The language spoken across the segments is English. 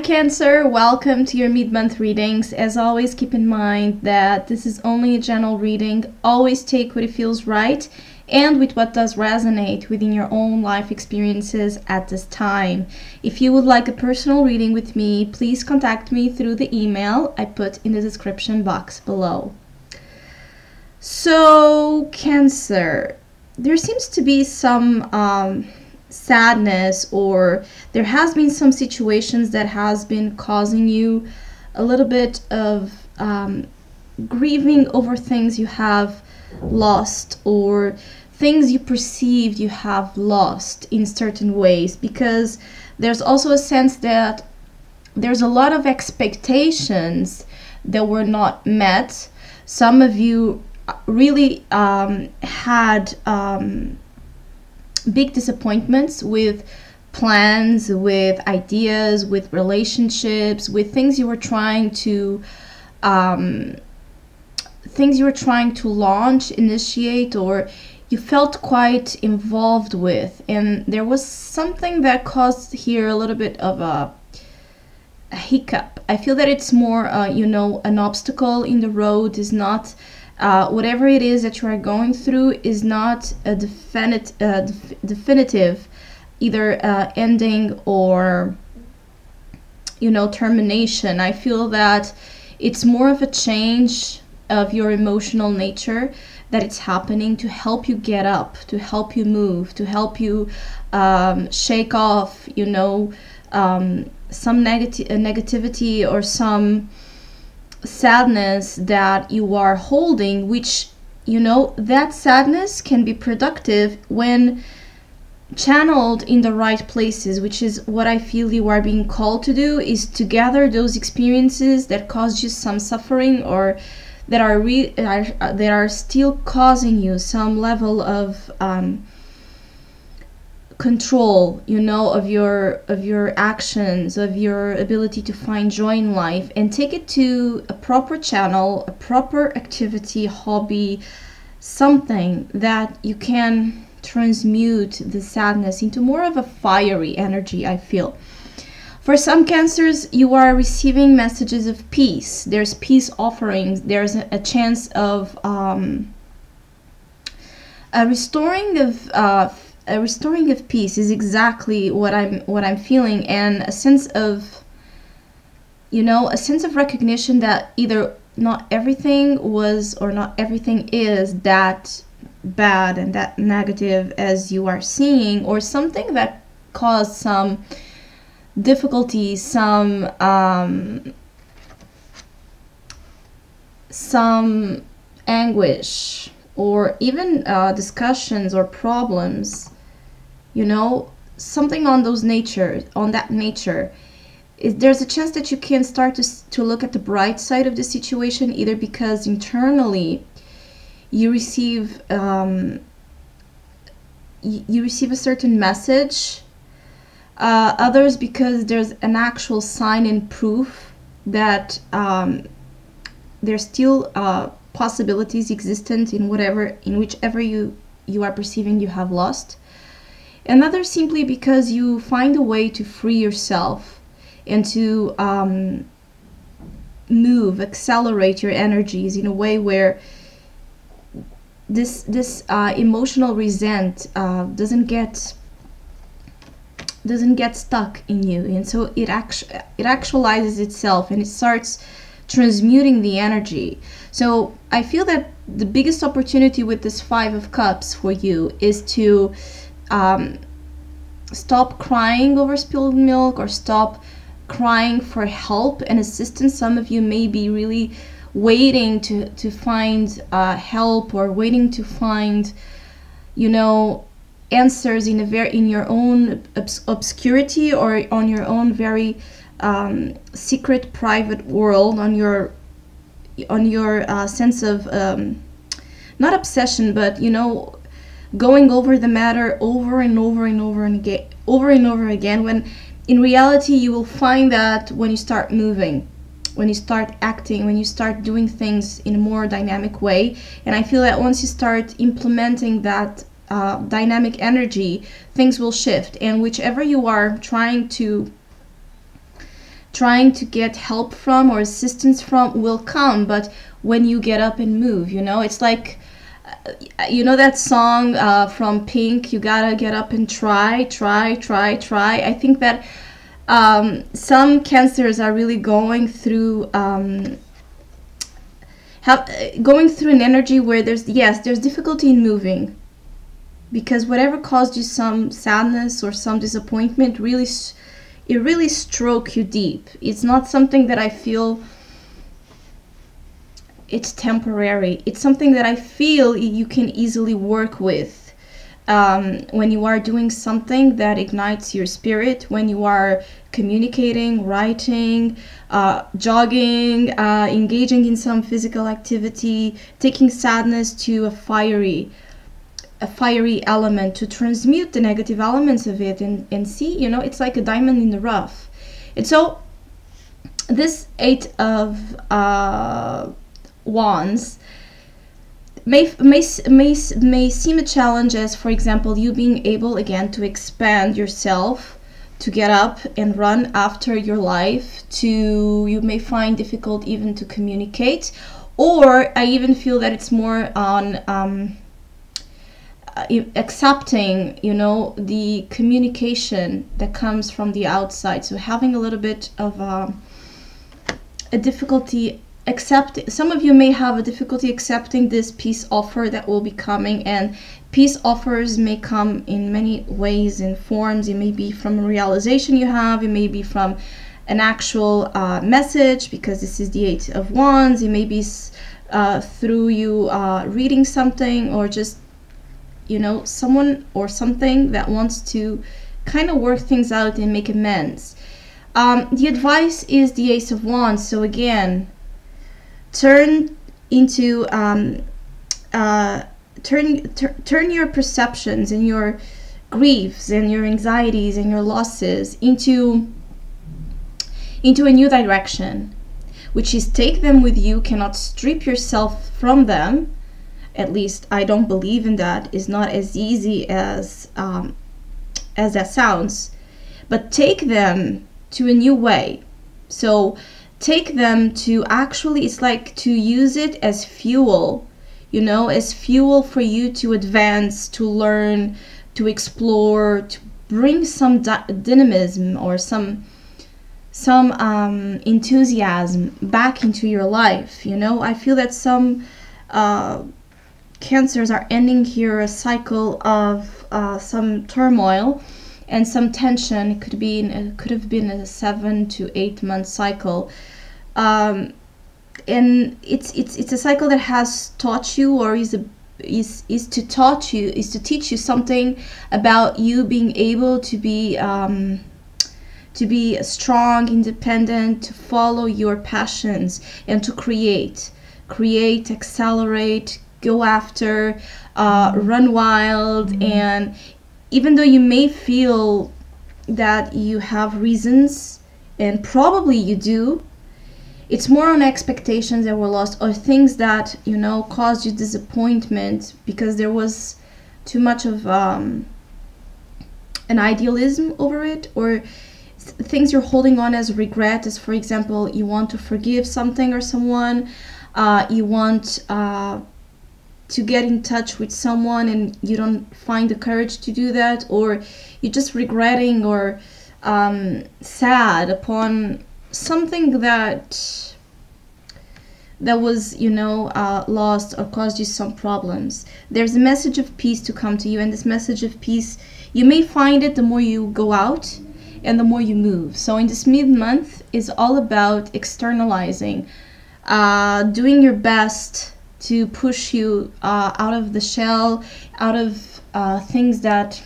Cancer, welcome to your mid-month readings. As always, keep in mind that this is only a general reading. Always take what it feels right and with what does resonate within your own life experiences at this time. If you would like a personal reading with me, please contact me through the email I put in the description box below. So, Cancer, there seems to be some sadness, or there has been some situations that has been causing you a little bit of grieving over things you have lost, or things you perceived you have lost in certain ways, because there's also a sense that there's a lot of expectations that were not met. Some of you really had big disappointments with plans, with ideas, with relationships, with things you were trying to launch, initiate, or you felt quite involved with, and there was something that caused here a little bit of a hiccup. I feel that it's more an obstacle in the road. Is not whatever it is that you are going through is not a definitive either ending or termination. I feel that it's more of a change of your emotional nature that it's happening to help you get up, to help you move, to help you shake off some negativity or some sadness that you are holding, which that sadness can be productive when channeled in the right places, which is what I feel you are being called to do, is to gather those experiences that caused you some suffering, or that are still causing you some level of control, of your actions, of your ability to find joy in life, and take it to a proper channel, a proper activity, hobby, something that you can transmute the sadness into more of a fiery energy, I feel. For some Cancers, you are receiving messages of peace. There's peace offerings. There's a chance of a restoring of peace is exactly what I'm feeling, and a sense of recognition that either not everything was or not everything is that bad and that negative as you are seeing, or something that caused some difficulty, some anguish, or even discussions or problems, something on that nature. There's a chance that you can start to look at the bright side of the situation, either because internally you receive a certain message, others because there's an actual sign and proof that there's still possibilities existent in whichever you are perceiving you have lost, and others simply because you find a way to free yourself and to accelerate your energies in a way where this emotional resent doesn't get stuck in you, and so it actualizes itself and it starts transmuting the energy. So I feel that the biggest opportunity with this 5 of Cups for you is to stop crying over spilled milk, or stop crying for help and assistance. Some of you may be really waiting to find help, or waiting to find answers in your own obscurity, or on your own very secret private world, on your sense of not obsession, but going over the matter over and over again, when in reality you will find that when you start moving, when you start acting, when you start doing things in a more dynamic way, and I feel that once you start implementing that dynamic energy, things will shift, and whichever you are trying to trying to get help from or assistance from will come, but when you get up and move, you know, it's like, you know that song from Pink, you gotta get up and try. I think that some cancers are really going through going through an energy where there's difficulty in moving, because whatever caused you some sadness or some disappointment really struck you deep. It's not something that I feel it's temporary. It's something that I feel you can easily work with when you are doing something that ignites your spirit, when you are communicating, writing, jogging, engaging in some physical activity, taking sadness to a fiery element, to transmute the negative elements of it, and see, you know, it's like a diamond in the rough. And so this Eight of Wands may seem a challenge, as for example you being able again to expand yourself, to get up and run after your life, you may find difficult even to communicate, or I even feel that it's more on accepting, you know, the communication that comes from the outside. So having a little bit of a difficulty some of you may have a difficulty accepting this peace offer that will be coming, and peace offers may come in many ways and forms. It may be from a realization you have, it may be from an actual message, because this is the Eight of Wands. It may be through you reading something, or just, you know, someone or something that wants to kind of work things out and make amends. The advice is the Ace of Wands. So again, turn your perceptions and your griefs and your anxieties and your losses into a new direction, which is take them with you. Cannot strip yourself from them. At least I don't believe in that. It's not as easy as that sounds, but take them to a new way. So take them to actually, it's like to use it as fuel, you know, as fuel for you to advance, to learn, to explore, to bring some dynamism or some enthusiasm back into your life. You know, I feel that some cancers are ending here a cycle of some turmoil and some tension. It could have been a 7 to 8 month cycle, and it's a cycle that has taught you, or is to teach you something about you being able to be strong, independent, to follow your passions, and to create, accelerate, go after, run wild. And even though you may feel that you have reasons, and probably you do, it's more on expectations that were lost, or things that, you know, caused you disappointment because there was too much of an idealism over it, or things you're holding on as regret, as for example you want to forgive something or someone, you want to get in touch with someone and you don't find the courage to do that, or you're just regretting or sad upon something that was, you know, lost or caused you some problems. There's a message of peace to come to you, and this message of peace, you may find it the more you go out and the more you move. So in this mid-month is all about externalizing, doing your best to push you out of the shell, out of things that,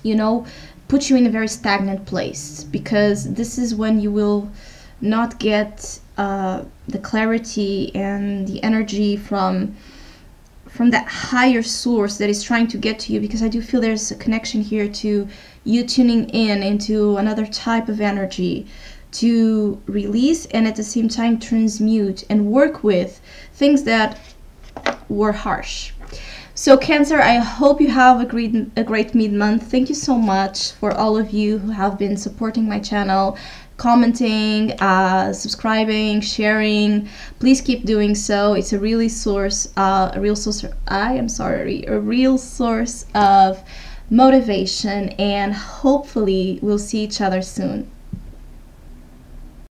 you know, put you in a very stagnant place, because this is when you will not get the clarity and the energy from that higher source that is trying to get to you. Because I do feel there's a connection here to you tuning in into another type of energy to release, and at the same time transmute and work with things that were harsh. So Cancer, I hope you have a great mid-month. Thank you so much for all of you who have been supporting my channel. commenting, subscribing, sharing. Please keep doing so. It's a really source, a real source. A real source of motivation, and hopefully we'll see each other soon.